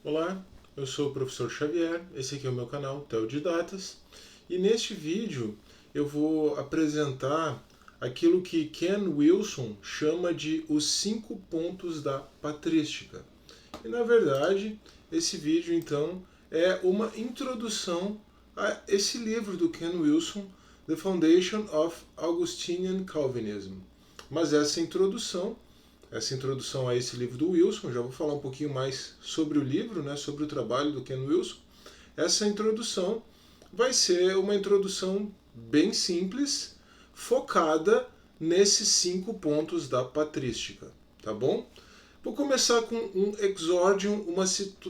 Olá, eu sou o professor Xavier, esse aqui é o meu canal Teodidatas e neste vídeo eu vou apresentar aquilo que Ken Wilson chama de os 5 pontos da patrística. E na verdade, esse vídeo então é uma introdução a esse livro do Ken Wilson, The Foundation of Augustinian Calvinism. Mas essa introdução a esse livro do Wilson, já vou falar um pouquinho mais sobre o livro, né, sobre o trabalho do Ken Wilson. Essa introdução vai ser uma introdução bem simples, focada nesses 5 pontos da patrística, tá bom? Vou começar com um exordium,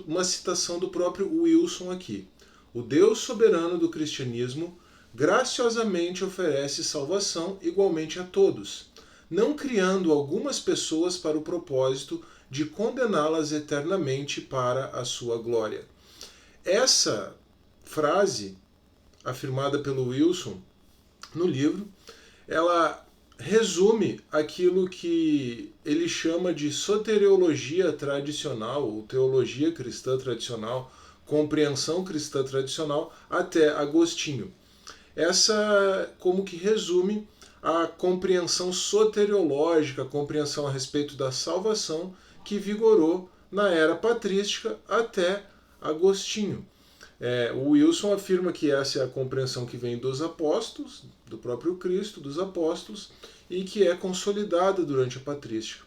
uma citação do próprio Wilson aqui. O Deus soberano do cristianismo graciosamente oferece salvação igualmente a todos, não criando algumas pessoas para o propósito de condená-las eternamente para a sua glória. Essa frase, afirmada pelo Wilson no livro, ela resume aquilo que ele chama de soteriologia tradicional, ou teologia cristã tradicional, compreensão cristã tradicional, até Agostinho. Essa como que resume a compreensão soteriológica, a compreensão a respeito da salvação que vigorou na era patrística até Agostinho. O Wilson afirma que essa é a compreensão que vem dos apóstolos, do próprio Cristo, dos apóstolos, e que é consolidada durante a patrística.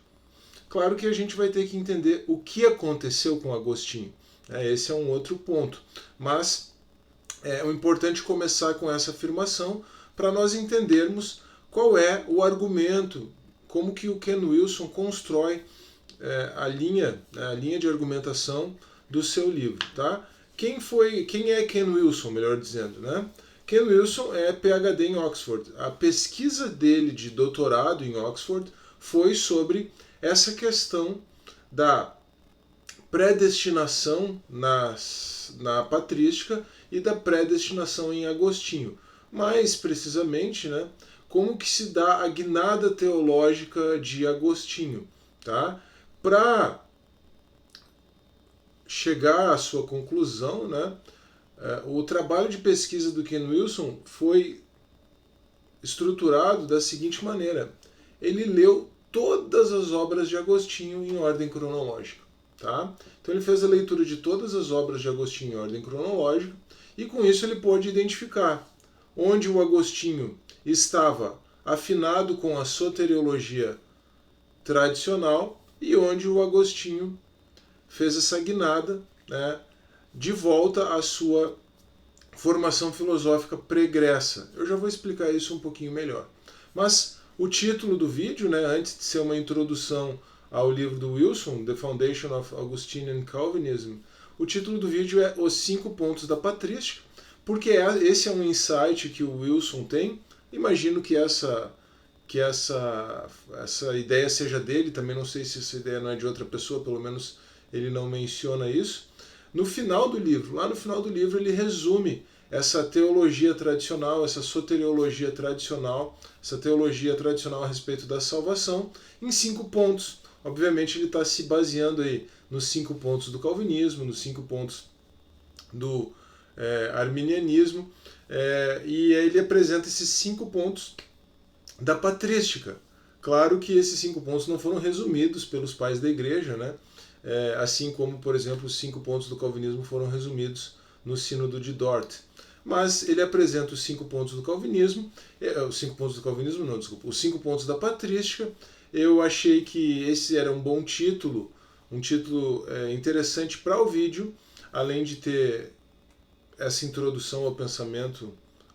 Claro que a gente vai ter que entender o que aconteceu com Agostinho. Esse é um outro ponto. Mas é importante começar com essa afirmação para nós entendermos qual é o argumento, como que o Ken Wilson constrói a linha de argumentação do seu livro. Tá? Quem é Ken Wilson, melhor dizendo, né? Ken Wilson é PhD em Oxford. A pesquisa dele de doutorado em Oxford foi sobre essa questão da predestinação na patrística e da predestinação em Agostinho. Mais precisamente, né, como que se dá a guinada teológica de Agostinho. Tá? Para chegar à sua conclusão, né, o trabalho de pesquisa do Ken Wilson foi estruturado da seguinte maneira. Ele leu todas as obras de Agostinho em ordem cronológica. Tá? Então ele fez a leitura de todas as obras de Agostinho em ordem cronológica e com isso ele pôde identificar onde o Agostinho estava afinado com a soteriologia tradicional e onde o Agostinho fez essa guinada, né, de volta à sua formação filosófica pregressa. Eu já vou explicar isso um pouquinho melhor. Mas o título do vídeo, né, antes de ser uma introdução ao livro do Wilson, The Foundation of Augustinian Calvinism, o título do vídeo é Os 5 Pontos da Patrística, porque esse é um insight que o Wilson tem. Imagino que essa ideia seja dele, também não sei se essa ideia não é de outra pessoa, pelo menos ele não menciona isso. No final do livro, lá no final do livro, ele resume essa teologia tradicional, essa soteriologia tradicional, essa teologia tradicional a respeito da salvação, em 5 pontos. Obviamente ele está se baseando aí nos 5 pontos do calvinismo, nos 5 pontos do arminianismo, e ele apresenta esses 5 pontos da patrística. Claro que esses 5 pontos não foram resumidos pelos pais da igreja, né? Assim como, por exemplo, os 5 pontos do calvinismo foram resumidos no Sínodo de Dort. Mas ele apresenta os 5 pontos do calvinismo, os 5 pontos do calvinismo, não, desculpa, os 5 pontos da patrística. Eu achei que esse era um bom título, um título interessante para o vídeo, além de ter essa introdução ao pensamento,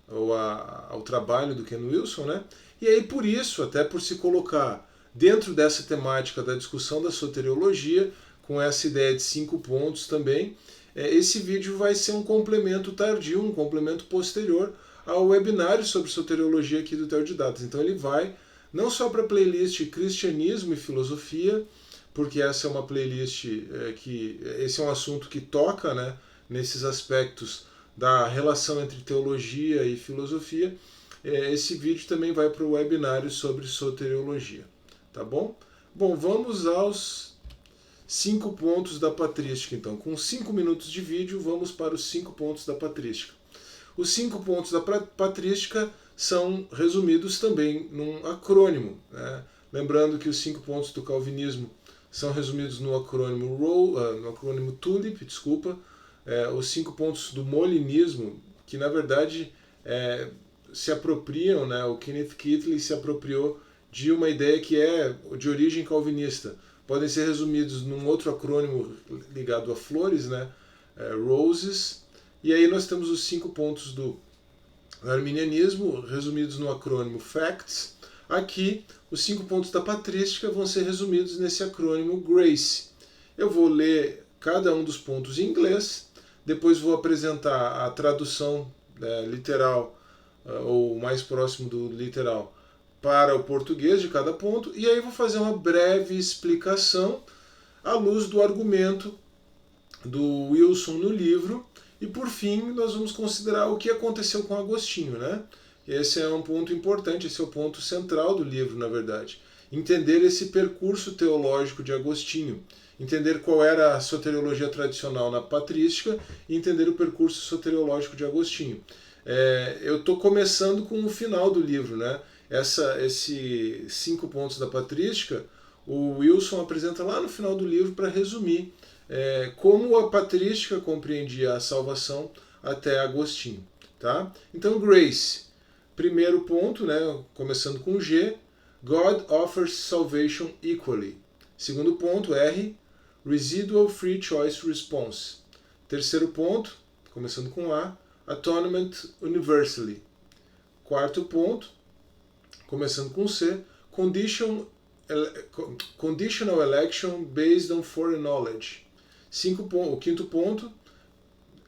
ou ao trabalho do Ken Wilson, né? E aí, por isso, até por se colocar dentro dessa temática da discussão da soteriologia, com essa ideia de 5 pontos também, esse vídeo vai ser um complemento tardio, um complemento posterior ao webinário sobre soteriologia aqui do Teodidatas. Então ele vai não só para a playlist Cristianismo e Filosofia, porque essa é uma playlist esse é um assunto que toca, né, nesses aspectos da relação entre teologia e filosofia. Esse vídeo também vai para o webinário sobre soteriologia. Tá bom? Bom, vamos aos 5 pontos da patrística. Então, com 5 minutos de vídeo, vamos para os 5 pontos da patrística. Os 5 pontos da patrística são resumidos também num acrônimo, né? Lembrando que os 5 pontos do calvinismo são resumidos no acrônimo TULIP, os 5 pontos do molinismo, que na verdade se apropriam, né? O Kenneth Keatley se apropriou de uma ideia que é de origem calvinista. Podem ser resumidos num outro acrônimo ligado a flores, né? Roses. E aí nós temos os 5 pontos do arminianismo, resumidos no acrônimo FACTS. Aqui, os 5 pontos da patrística vão ser resumidos nesse acrônimo GRACE. Eu vou ler cada um dos pontos em inglês, depois vou apresentar a tradução literal, ou mais próximo do literal, para o português de cada ponto, e aí vou fazer uma breve explicação à luz do argumento do Wilson no livro, e por fim nós vamos considerar o que aconteceu com Agostinho, né? Esse é um ponto importante, esse é o ponto central do livro, na verdade. Entender esse percurso teológico de Agostinho, entender qual era a soteriologia tradicional na patrística e entender o percurso soteriológico de Agostinho. Eu estou começando com o final do livro, né? Esses 5 pontos da patrística, o Wilson apresenta lá no final do livro para resumir como a patrística compreendia a salvação até Agostinho. Tá? Então, Grace, primeiro ponto, né, começando com G, God offers salvation equally. Segundo ponto, R, Residual Free Choice Response. Terceiro ponto, começando com A, Atonement Universally. Quarto ponto, começando com C, Conditional Election Based on Foreknowledge. O quinto ponto,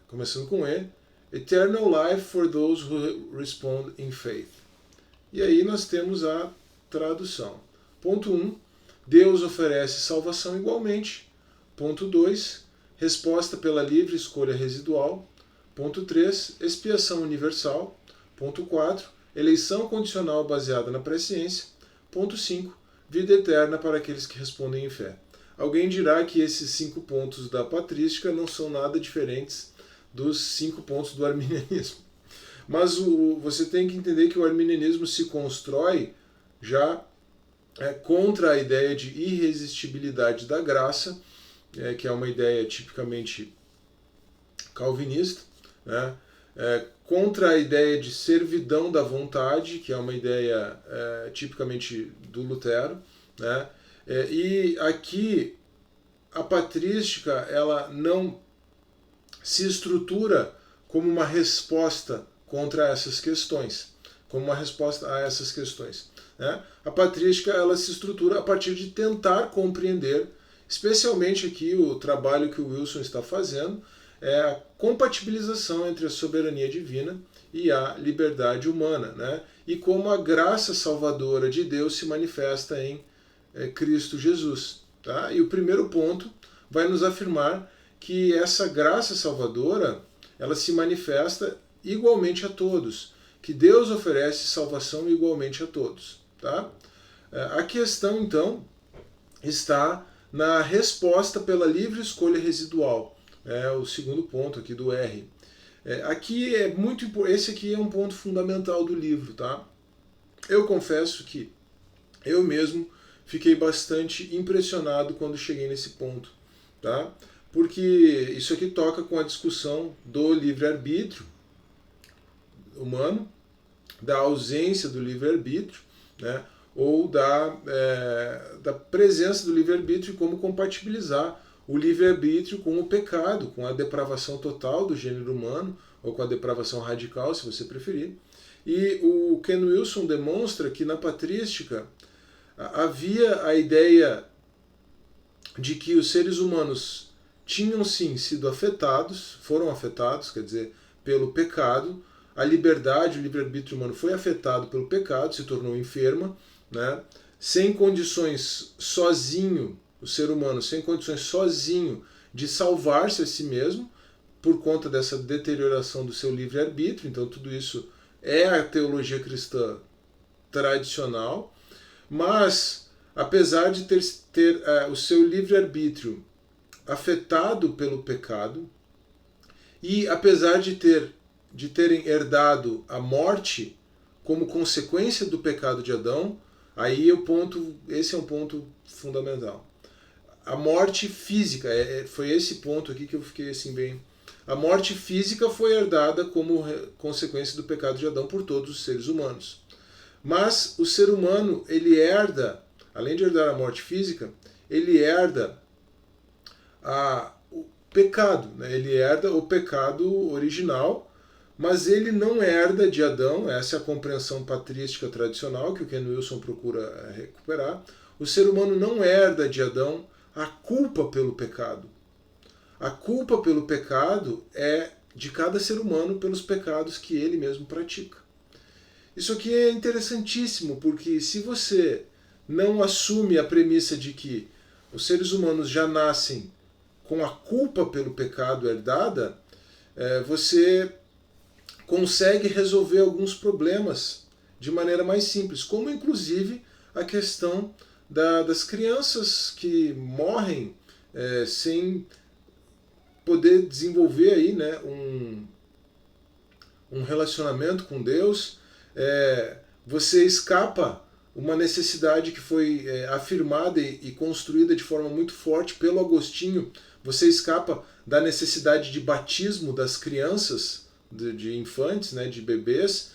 começando com E, Eternal Life for Those Who Respond in Faith. E aí nós temos a tradução. Ponto 1, Deus oferece salvação igualmente. Ponto 2, resposta pela livre escolha residual. Ponto 3, expiação universal. Ponto 4, eleição condicional baseada na presciência. Ponto 5, vida eterna para aqueles que respondem em fé. Alguém dirá que esses 5 pontos da patrística não são nada diferentes dos 5 pontos do arminianismo. Mas você tem que entender que o arminianismo se constrói já contra a ideia de irresistibilidade da graça, que é uma ideia tipicamente calvinista, né? Contra a ideia de servidão da vontade, que é uma ideia tipicamente do Lutero, né? E aqui a patrística ela não se estrutura como uma resposta contra essas questões, como uma resposta a essas questões, né? A patrística ela se estrutura a partir de tentar compreender, especialmente aqui o trabalho que o Wilson está fazendo, é a compatibilização entre a soberania divina e a liberdade humana, né? E como a graça salvadora de Deus se manifesta em Cristo Jesus. Tá? E o primeiro ponto vai nos afirmar que essa graça salvadora ela se manifesta igualmente a todos, que Deus oferece salvação igualmente a todos. Tá? A questão, então, está na resposta pela livre escolha residual. O segundo ponto aqui do R. Esse aqui é um ponto fundamental do livro. Tá? Eu confesso que eu mesmo fiquei bastante impressionado quando cheguei nesse ponto, tá? Porque isso aqui toca com a discussão do livre-arbítrio humano, da ausência do livre-arbítrio, né? Ou da presença do livre-arbítrio e como compatibilizar o livre-arbítrio com o pecado, com a depravação total do gênero humano, ou com a depravação radical, se você preferir. E o Ken Wilson demonstra que na patrística havia a ideia de que os seres humanos tinham sim sido foram afetados, quer dizer, pelo pecado, a liberdade, o livre-arbítrio humano foi afetado pelo pecado, se tornou enferma, né? Sem condições sozinho, o ser humano sem condições sozinho de salvar-se a si mesmo, por conta dessa deterioração do seu livre-arbítrio. Então tudo isso é a teologia cristã tradicional. Mas, apesar de ter o seu livre-arbítrio afetado pelo pecado e, apesar de terem herdado a morte como consequência do pecado de Adão, aí esse é um ponto fundamental. A morte física, foi esse ponto aqui que eu fiquei assim bem... A morte física foi herdada como consequência do pecado de Adão por todos os seres humanos. Mas o ser humano, ele herda, além de herdar a morte física, ele herda o pecado, né? Ele herda o pecado original, mas ele não herda de Adão, essa é a compreensão patrística tradicional que o Ken Wilson procura recuperar. O ser humano não herda de Adão a culpa pelo pecado. A culpa pelo pecado é de cada ser humano pelos pecados que ele mesmo pratica. Isso aqui é interessantíssimo, porque se você não assume a premissa de que os seres humanos já nascem com a culpa pelo pecado herdada, você consegue resolver alguns problemas de maneira mais simples, como inclusive a questão das crianças que morrem sem poder desenvolver aí, né, um relacionamento com Deus. Você escapa uma necessidade que foi afirmada e construída de forma muito forte pelo Agostinho. Você escapa da necessidade de batismo das crianças, de infantes, né, de bebês,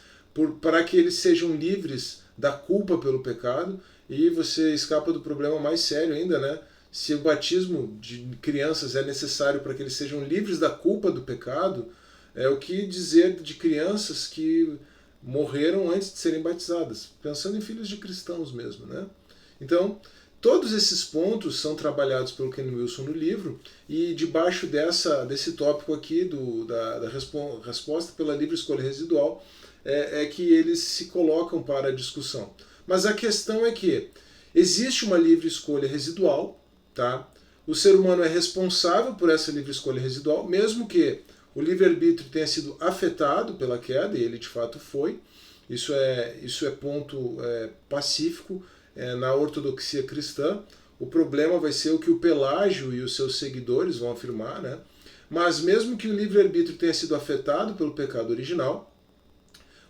para que eles sejam livres da culpa pelo pecado, e você escapa do problema mais sério ainda, né? Se o batismo de crianças é necessário para que eles sejam livres da culpa do pecado, o que dizer de crianças que morreram antes de serem batizadas, pensando em filhos de cristãos mesmo, né? Então, todos esses pontos são trabalhados pelo Ken Wilson no livro, e debaixo desse tópico aqui, da resposta pela livre escolha residual, é que eles se colocam para a discussão. Mas a questão é que existe uma livre escolha residual, tá? O ser humano é responsável por essa livre escolha residual, mesmo que o livre-arbítrio tenha sido afetado pela queda, e ele de fato foi. Isso é ponto pacífico na ortodoxia cristã. O problema vai ser o que o Pelágio e os seus seguidores vão afirmar, né? Mas mesmo que o livre-arbítrio tenha sido afetado pelo pecado original,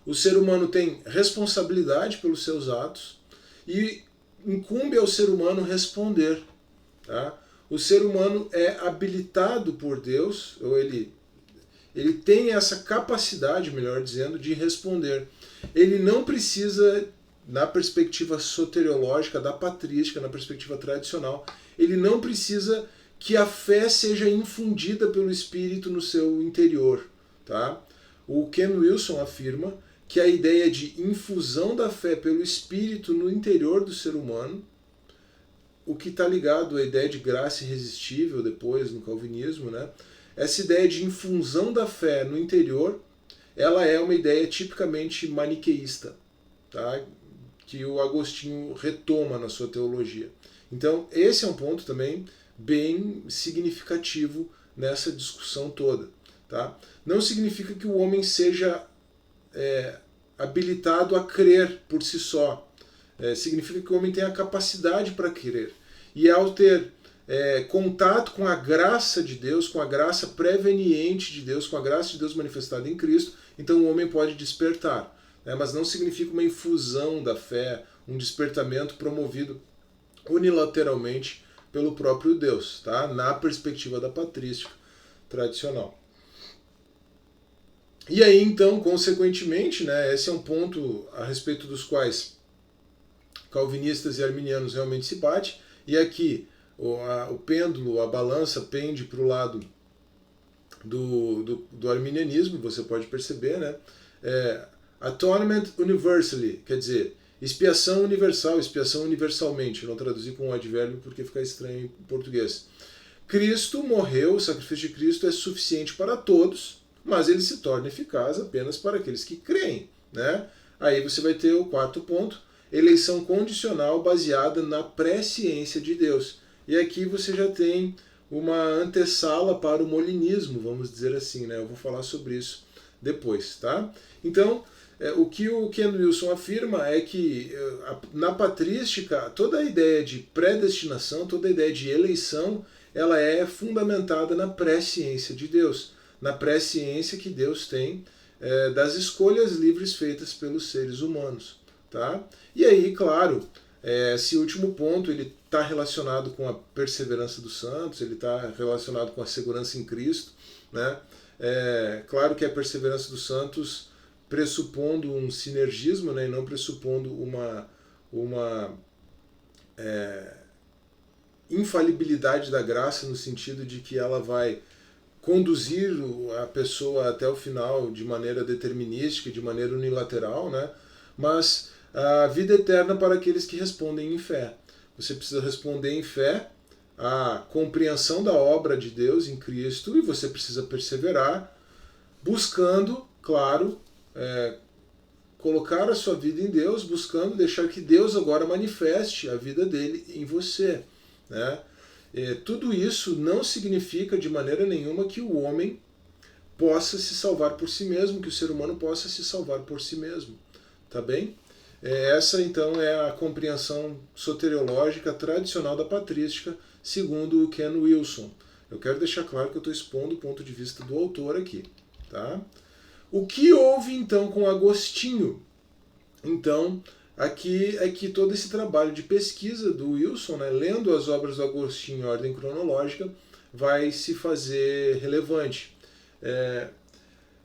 o ser humano tem responsabilidade pelos seus atos e incumbe ao ser humano responder. Tá? O ser humano é habilitado por Deus, ou ele tem essa capacidade, melhor dizendo, de responder. Ele não precisa, na perspectiva soteriológica, da patrística, na perspectiva tradicional, ele não precisa que a fé seja infundida pelo Espírito no seu interior. Tá? O Ken Wilson afirma que a ideia de infusão da fé pelo Espírito no interior do ser humano, o que está ligado à ideia de graça irresistível depois no calvinismo, né? Essa ideia de infusão da fé no interior, ela é uma ideia tipicamente maniqueísta, tá? Que o Agostinho retoma na sua teologia. Então esse é um ponto também bem significativo nessa discussão toda. Tá? Não significa que o homem seja habilitado a crer por si só. Significa que o homem tem a capacidade para crer. E ao ter contato com a graça de Deus, com a graça preveniente de Deus, com a graça de Deus manifestada em Cristo, então o homem pode despertar. Mas não significa uma infusão da fé, um despertamento promovido unilateralmente pelo próprio Deus, tá? Na perspectiva da patrística tradicional. E aí, então, consequentemente, né, esse é um ponto a respeito dos quais calvinistas e arminianos realmente se batem, e aqui o pêndulo, a balança pende para o lado do arminianismo, você pode perceber, né? Atonement universally, quer dizer, expiação universal, expiação universalmente. Eu não traduzi com um advérbio porque fica estranho em português. Cristo morreu, o sacrifício de Cristo é suficiente para todos, mas ele se torna eficaz apenas para aqueles que creem, né? Aí você vai ter o quarto ponto, eleição condicional baseada na presciência de Deus. E aqui você já tem uma antessala para o molinismo, vamos dizer assim, né? Eu vou falar sobre isso depois, tá? Então, o que o Ken Wilson afirma é que na patrística toda a ideia de predestinação, toda a ideia de eleição, ela é fundamentada na presciência de Deus, na presciência que Deus tem das escolhas livres feitas pelos seres humanos. Tá? E aí, claro, esse último ponto ele está relacionado com a perseverança dos santos, ele está relacionado com a segurança em Cristo. Né? Claro que a perseverança dos santos pressupondo um sinergismo, né, e não pressupondo uma infalibilidade da graça, no sentido de que ela vai conduzir a pessoa até o final de maneira determinística, de maneira unilateral, né? Mas a vida eterna para aqueles que respondem em fé. Você precisa responder em fé à compreensão da obra de Deus em Cristo, e você precisa perseverar buscando, claro, colocar a sua vida em Deus, buscando deixar que Deus agora manifeste a vida dele em você. Né? Tudo isso não significa de maneira nenhuma que o homem possa se salvar por si mesmo, que o ser humano possa se salvar por si mesmo. Tá bem? Essa então é a compreensão soteriológica tradicional da patrística, segundo o Ken Wilson. Eu quero deixar claro que eu estou expondo o ponto de vista do autor aqui. Tá? O que houve então com Agostinho? Então, aqui é que todo esse trabalho de pesquisa do Wilson, né, lendo as obras do Agostinho em ordem cronológica, vai se fazer relevante.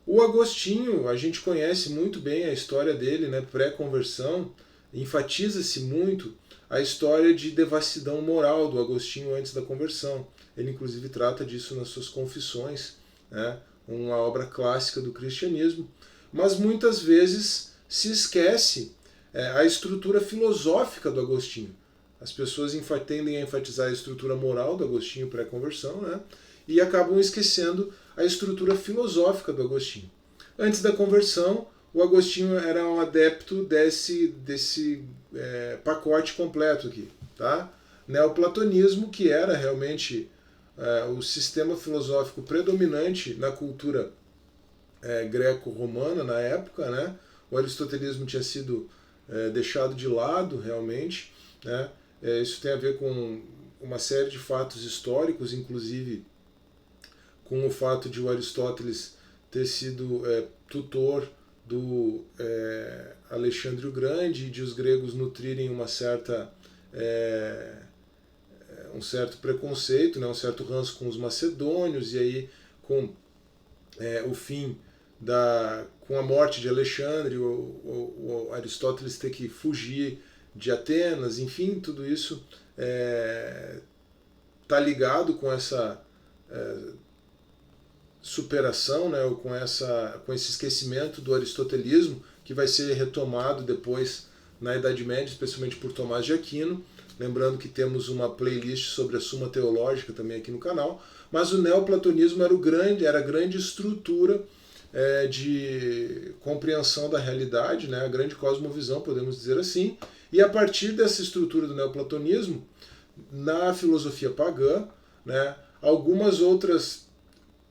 O Agostinho, a gente conhece muito bem a história dele, né, pré-conversão, enfatiza-se muito a história de devassidão moral do Agostinho antes da conversão. Ele inclusive trata disso nas suas Confissões, né, uma obra clássica do cristianismo, mas muitas vezes se esquece a estrutura filosófica do Agostinho. As pessoas tendem a enfatizar a estrutura moral do Agostinho pré-conversão, né, e acabam esquecendo a estrutura filosófica do Agostinho. Antes da conversão, o Agostinho era um adepto desse pacote completo aqui. Tá? Neoplatonismo, que era realmente o sistema filosófico predominante na cultura greco-romana na época. Né? O aristotelismo tinha sido deixado de lado realmente. Né? Isso tem a ver com uma série de fatos históricos, inclusive com o fato de o Aristóteles ter sido tutor do Alexandre o Grande e de os gregos nutrirem um certo preconceito, né, um certo ranço com os macedônios, e aí com o fim com a morte de Alexandre, o Aristóteles ter que fugir de Atenas, enfim, tudo isso está ligado com essa superação, né, ou com esse esquecimento do aristotelismo, que vai ser retomado depois na Idade Média, especialmente por Tomás de Aquino. Lembrando que temos uma playlist sobre a Suma Teológica também aqui no canal. Mas o neoplatonismo era a grande estrutura de compreensão da realidade, né, a grande cosmovisão, podemos dizer assim. E a partir dessa estrutura do neoplatonismo, na filosofia pagã, né, algumas outras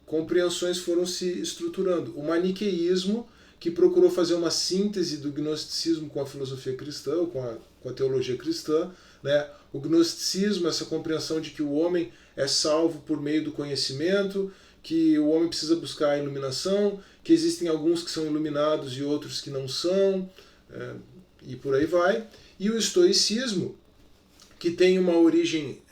compreensões foram se estruturando. O maniqueísmo, que procurou fazer uma síntese do gnosticismo com a filosofia cristã, com a teologia cristã. Né? O gnosticismo, essa compreensão de que o homem é salvo por meio do conhecimento, que o homem precisa buscar a iluminação, que existem alguns que são iluminados e outros que não são, e por aí vai. E o estoicismo, que tem uma origem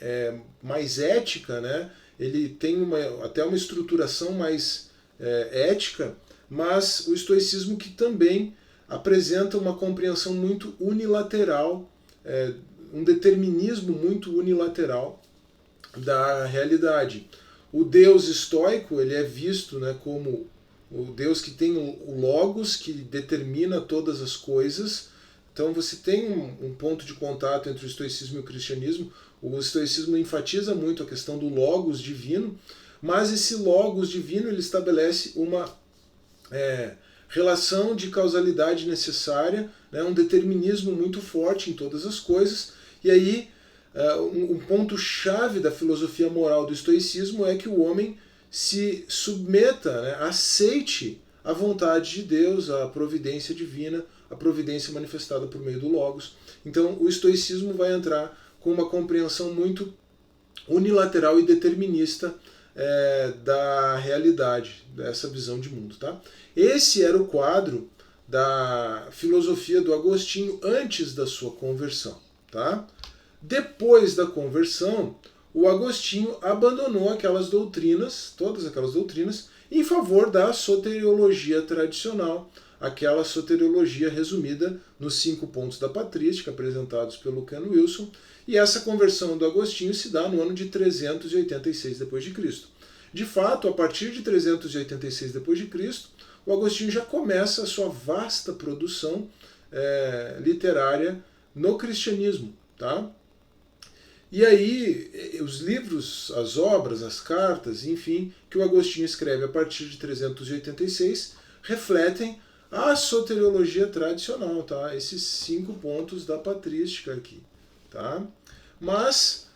mais ética, né? Ele tem até uma estruturação mais ética, mas o estoicismo que também apresenta uma compreensão muito unilateral, um determinismo muito unilateral da realidade. O Deus estoico, ele é visto, né, como o Deus que tem o logos, que determina todas as coisas. Então você tem um ponto de contato entre o estoicismo e o cristianismo. O estoicismo enfatiza muito a questão do logos divino, mas esse logos divino ele estabelece uma relação de causalidade necessária, né, um determinismo muito forte em todas as coisas. E aí um ponto-chave da filosofia moral do estoicismo é que o homem se submeta, né, aceite a vontade de Deus, a providência divina, a providência manifestada por meio do logos. Então o estoicismo vai entrar com uma compreensão muito unilateral e determinista da realidade, dessa visão de mundo. Tá? Esse era o quadro da filosofia do Agostinho antes da sua conversão. Tá? Depois da conversão, o Agostinho abandonou aquelas doutrinas, todas aquelas doutrinas, em favor da soteriologia tradicional, aquela soteriologia resumida nos 5 pontos da patrística apresentados pelo Ken Wilson, e essa conversão do Agostinho se dá no ano de 386 d.C. De fato, a partir de 386 d.C., o Agostinho já começa a sua vasta produção literária no cristianismo. Tá? E aí, os livros, as obras, as cartas, enfim, que o Agostinho escreve a partir de 386, refletem a soteriologia tradicional, tá? Esses 5 pontos da patrística aqui. Tá? Mas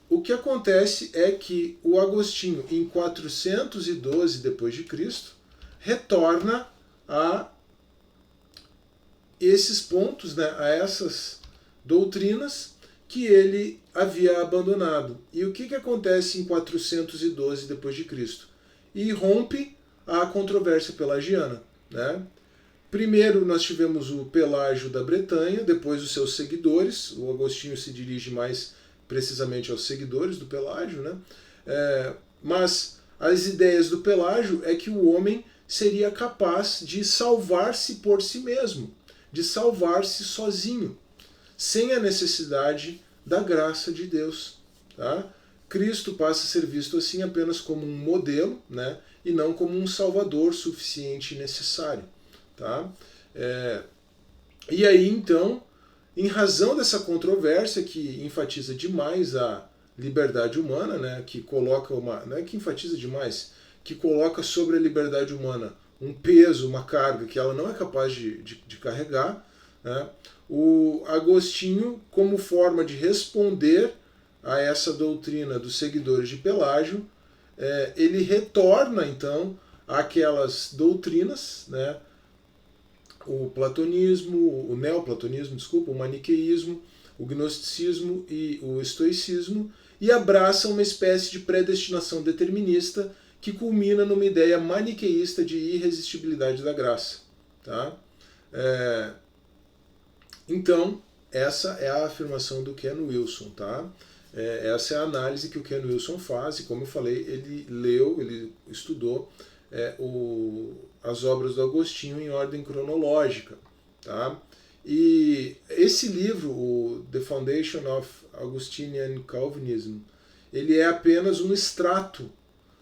o que acontece é que o Agostinho, em 412 d.C., retorna a esses pontos, né, a essas doutrinas que ele havia abandonado. E o que acontece em 412 d.C.? E rompe a controvérsia pelagiana. Né? Primeiro nós tivemos o Pelágio da Bretanha, depois os seus seguidores. O Agostinho se dirige mais precisamente aos seguidores do Pelágio. Né? Mas as ideias do Pelágio é que o homem seria capaz de salvar-se por si mesmo, de salvar-se sozinho, sem a necessidade da graça de Deus. Tá? Cristo passa a ser visto assim apenas como um modelo, né, e não como um salvador suficiente e necessário. Tá? E aí, então, em razão dessa controvérsia que enfatiza demais a liberdade humana, né, que coloca não é que enfatiza demais, que coloca sobre a liberdade humana um peso, uma carga que ela não é capaz de carregar, né, o Agostinho, como forma de responder a essa doutrina dos seguidores de Pelágio, ele retorna, então, àquelas doutrinas, né, o platonismo, o neoplatonismo, desculpa, o maniqueísmo, o gnosticismo e o estoicismo, e abraça uma espécie de predestinação determinista que culmina numa ideia maniqueísta de irresistibilidade da graça. Tá? Então, essa é a afirmação do Ken Wilson. Tá? Essa é a análise que o Ken Wilson faz, e como eu falei, ele leu, ele estudou as obras do Agostinho em ordem cronológica. Tá? E esse livro, o The Foundation of Augustinian Calvinism, ele é apenas um extrato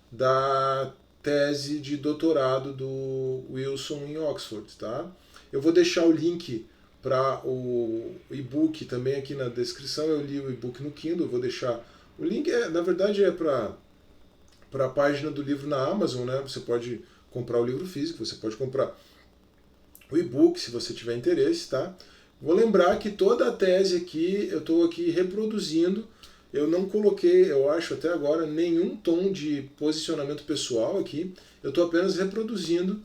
da tese de doutorado do Wilson em Oxford. Tá? Eu vou deixar o link para o e-book também aqui na descrição. Eu li o e-book no Kindle, eu vou deixar o link, na verdade é para a página do livro na Amazon, né? Você pode comprar o livro físico, você pode comprar o e-book se você tiver interesse, tá? Vou lembrar que toda a tese aqui, eu estou aqui reproduzindo, eu não coloquei, eu acho até agora, nenhum tom de posicionamento pessoal aqui, eu estou apenas reproduzindo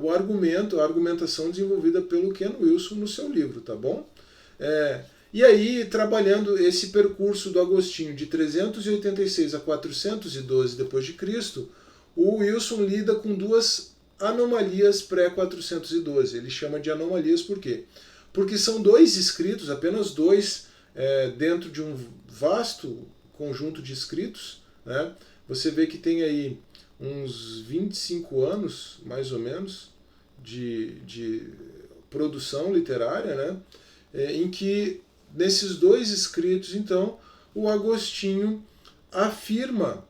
o argumento, a argumentação desenvolvida pelo Ken Wilson no seu livro, tá bom? E aí, trabalhando esse percurso do Agostinho de 386 a 412 d.C., o Wilson lida com 2 anomalias pré-412. Ele chama de anomalias por quê? Porque são 2 escritos, apenas 2, dentro de um vasto conjunto de escritos. Né? Você vê que tem aí uns 25 anos, mais ou menos, de produção literária, né? Em que, nesses 2 escritos, então, o Agostinho afirma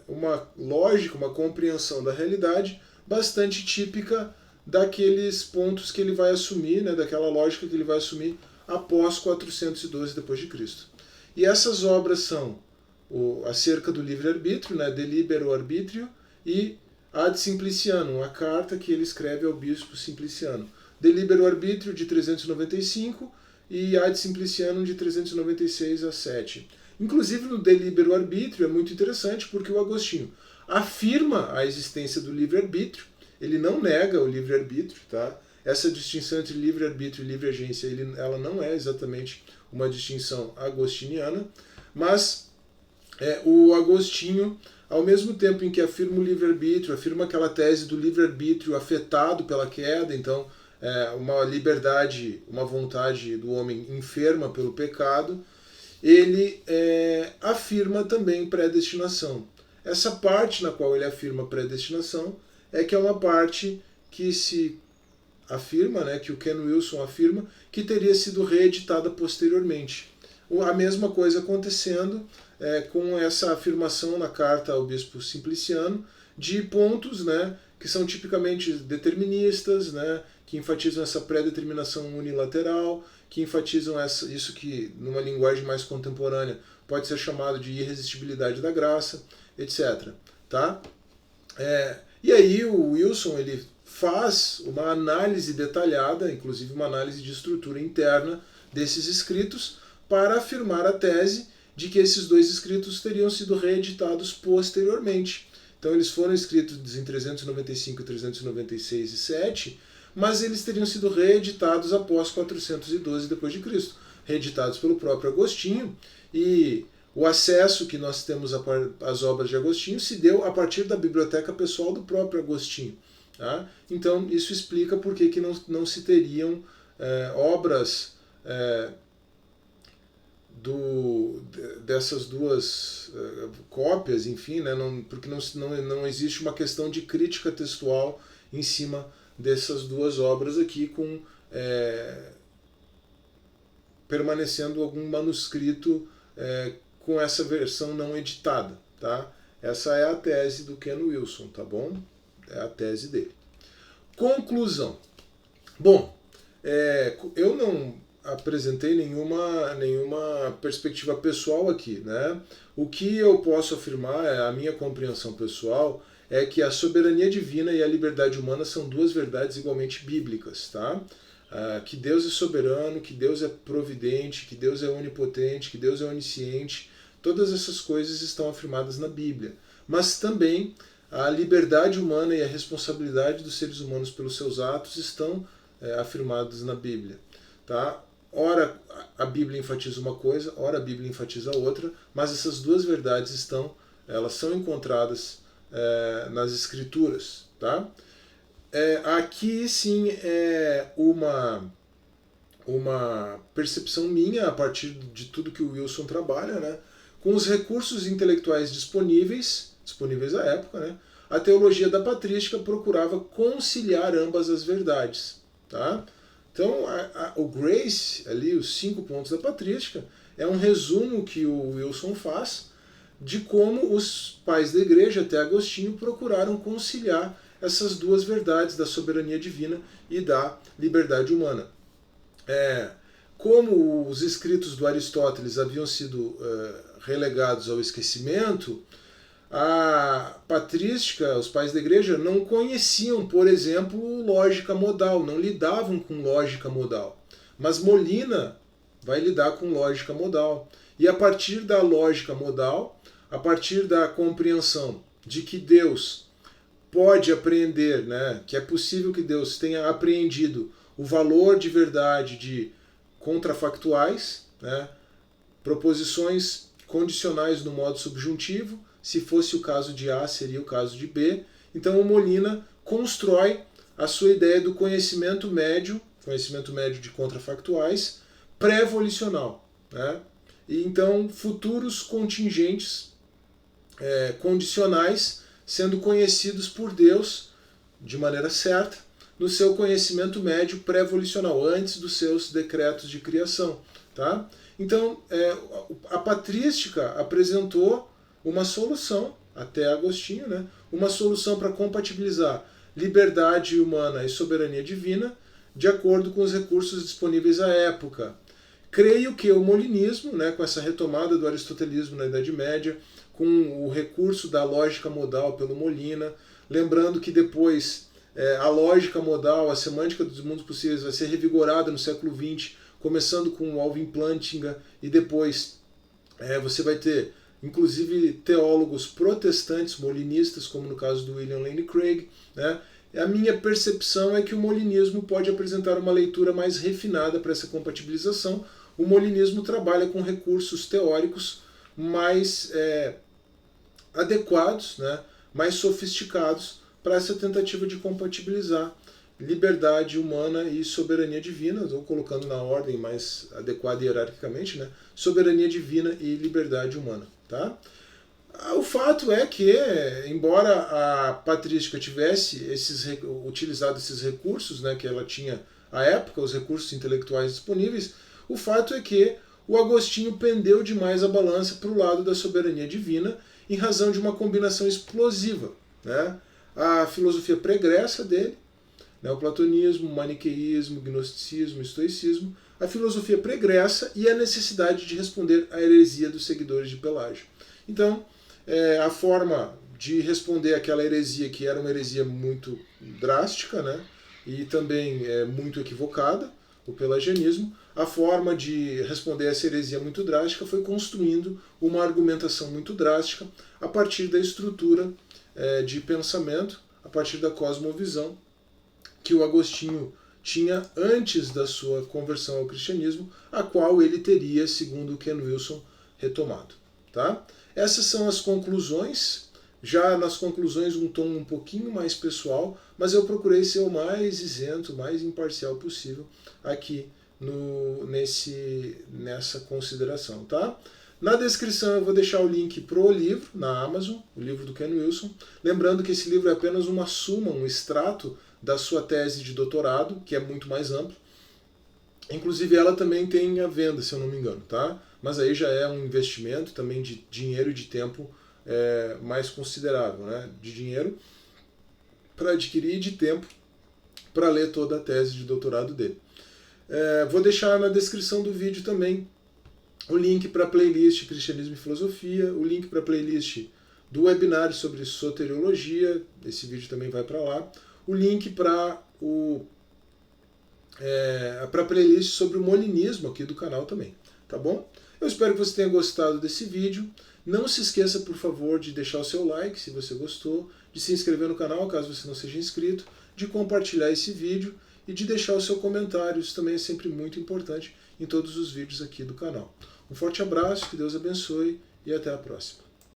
uma lógica, uma compreensão da realidade bastante típica daqueles pontos que ele vai assumir, né, daquela lógica que ele vai assumir após 412 d.C. E essas obras são acerca do livre-arbítrio, né, De Libero Arbitrio, e Ad Simplicianum, a carta que ele escreve ao bispo Simpliciano. De Libero Arbitrio, de 395, e Ad Simplicianum, de 396 a 7. Inclusive no De Libero Arbitrio é muito interessante porque o Agostinho afirma a existência do livre-arbítrio, ele não nega o livre-arbítrio, tá? Essa distinção entre livre-arbítrio e livre-agência, ela não é exatamente uma distinção agostiniana, mas o Agostinho, ao mesmo tempo em que afirma o livre-arbítrio, afirma aquela tese do livre-arbítrio afetado pela queda, então uma liberdade, uma vontade do homem enferma pelo pecado, ele afirma também predestinação. Essa parte na qual ele afirma predestinação é que é uma parte que se afirma, né, que o Ken Wilson afirma, que teria sido reeditada posteriormente. A mesma coisa acontecendo com essa afirmação na carta ao bispo Simpliciano de pontos, né, que são tipicamente deterministas, né, que enfatizam essa pré-determinação unilateral, que enfatizam isso que, numa linguagem mais contemporânea, pode ser chamado de irresistibilidade da graça, etc. Tá? E aí o Wilson ele faz uma análise detalhada, inclusive uma análise de estrutura interna desses escritos, para afirmar a tese de que esses dois escritos teriam sido reeditados posteriormente. Então eles foram escritos em 395, 396 e 7, mas eles teriam sido reeditados após 412 d.C., reeditados pelo próprio Agostinho, e o acesso que nós temos às obras de Agostinho se deu a partir da biblioteca pessoal do próprio Agostinho. Tá? Então isso explica por que não se teriam obras dessas duas cópias, enfim, né, porque não existe uma questão de crítica textual em cima dessas duas obras aqui, permanecendo algum manuscrito com essa versão não editada. Tá? Essa é a tese do Ken Wilson, tá bom? É a tese dele. Conclusão. Bom, eu não apresentei nenhuma perspectiva pessoal aqui, né? O que eu posso afirmar, a minha compreensão pessoal, é que a soberania divina e a liberdade humana são duas verdades igualmente bíblicas, tá? Que Deus é soberano, que Deus é providente, que Deus é onipotente, que Deus é onisciente, todas essas coisas estão afirmadas na Bíblia. Mas também a liberdade humana e a responsabilidade dos seres humanos pelos seus atos estão afirmadas na Bíblia. Tá? Ora a Bíblia enfatiza uma coisa, ora a Bíblia enfatiza outra, mas essas duas verdades elas são encontradas nas Escrituras. Tá? Aqui sim é uma percepção minha a partir de tudo que o Wilson trabalha, né? Com os recursos intelectuais disponíveis à época, né? A teologia da patrística procurava conciliar ambas as verdades. Tá? Então, o Grace, ali, os 5 pontos da patrística, é um resumo que o Wilson faz de como os pais da igreja, até Agostinho, procuraram conciliar essas duas verdades da soberania divina e da liberdade humana. Como os escritos do Aristóteles haviam sido relegados ao esquecimento, a patrística, os pais da igreja, não conheciam, por exemplo, lógica modal, não lidavam com lógica modal. Mas Molina vai lidar com lógica modal. E a partir da lógica modal, a partir da compreensão de que Deus pode apreender, né, que é possível que Deus tenha apreendido o valor de verdade de contrafactuais, né, proposições condicionais no modo subjuntivo. Se fosse o caso de A, seria o caso de B. Então o Molina constrói a sua ideia do conhecimento médio de contrafactuais, pré-volicional. Né? E então futuros contingentes condicionais sendo conhecidos por Deus de maneira certa no seu conhecimento médio pré-volicional, antes dos seus decretos de criação. Tá? Então a patrística apresentou uma solução, até Agostinho, né? Uma solução para compatibilizar liberdade humana e soberania divina de acordo com os recursos disponíveis à época. Creio que o molinismo, né, com essa retomada do aristotelismo na Idade Média, com o recurso da lógica modal pelo Molina, lembrando que depois a lógica modal, a semântica dos mundos possíveis vai ser revigorada no século XX, começando com o Alvin Plantinga, e depois você vai ter inclusive teólogos protestantes molinistas, como no caso do William Lane Craig. Né? A minha percepção é que o molinismo pode apresentar uma leitura mais refinada para essa compatibilização. O molinismo trabalha com recursos teóricos mais adequados, né, mais sofisticados para essa tentativa de compatibilizar liberdade humana e soberania divina, estou colocando na ordem mais adequada hierarquicamente, né, soberania divina e liberdade humana. Tá? O fato é que, embora a patrística tivesse utilizado esses recursos, né, que ela tinha à época, os recursos intelectuais disponíveis, o fato é que o Agostinho pendeu demais a balança para o lado da soberania divina em razão de uma combinação explosiva. Né? A filosofia pregressa dele, né, o platonismo, o maniqueísmo, o gnosticismo, o estoicismo, a filosofia pregressa e a necessidade de responder à heresia dos seguidores de Pelágio. Então, a forma de responder àquela heresia, que era uma heresia muito drástica, né, e também muito equivocada, o pelagianismo, a forma de responder a essa heresia muito drástica foi construindo uma argumentação muito drástica a partir da estrutura de pensamento, a partir da cosmovisão que o Agostinho tinha antes da sua conversão ao cristianismo, a qual ele teria, segundo Ken Wilson, retomado. Tá? Essas são as conclusões. Já nas conclusões um tom um pouquinho mais pessoal, mas eu procurei ser o mais isento, o mais imparcial possível aqui nessa consideração. Tá? Na descrição eu vou deixar o link para o livro, na Amazon, o livro do Ken Wilson. Lembrando que esse livro é apenas uma suma, um extrato da sua tese de doutorado, que é muito mais amplo. Inclusive ela também tem a venda, se eu não me engano. Tá? Mas aí já é um investimento também de dinheiro e de tempo mais considerável, né? De dinheiro para adquirir e de tempo para ler toda a tese de doutorado dele. Vou deixar na descrição do vídeo também o link para a playlist Cristianismo e Filosofia, o link para a playlist do webinário sobre soteriologia, esse vídeo também vai para lá, o link para a playlist sobre o molinismo aqui do canal também, tá bom? Eu espero que você tenha gostado desse vídeo. Não se esqueça, por favor, de deixar o seu like se você gostou, de se inscrever no canal caso você não seja inscrito, de compartilhar esse vídeo e de deixar o seu comentário. Isso também é sempre muito importante em todos os vídeos aqui do canal. Um forte abraço, que Deus abençoe e até a próxima.